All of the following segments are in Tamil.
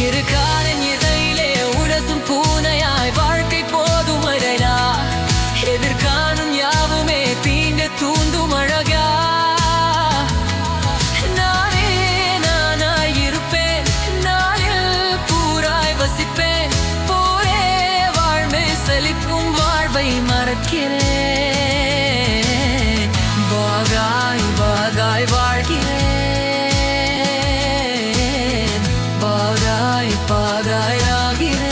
இரு காலின் இடையிலே உரசும் பூனையாய் வாழ்க்கை போதும் அடடா. எதிர்காணும் யாவுமே தீண்ட தூண்டும் அழகா. நானே நானாய் இருப்பேன், நாளில் பூராய் வசிப்பேன். போரே வாழ்மை செழிப்பும் வாழ்வை மறக்கிறேன். பாகாய் பாகாய் வாழ்கிறேன், பாகாய் பாகாய் ஆகிறேன்.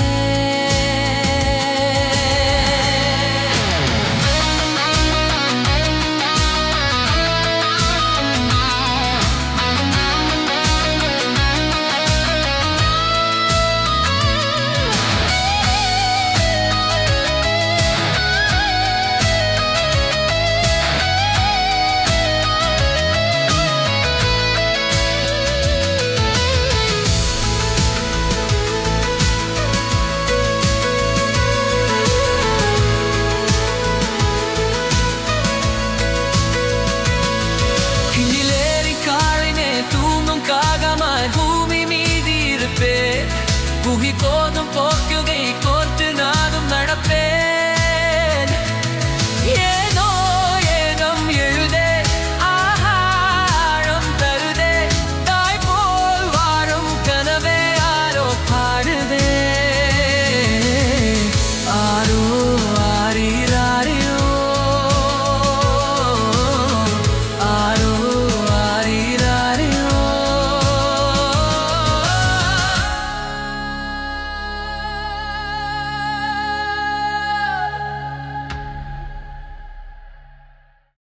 பூமி மீதி இருப்பேன், புகி போதும்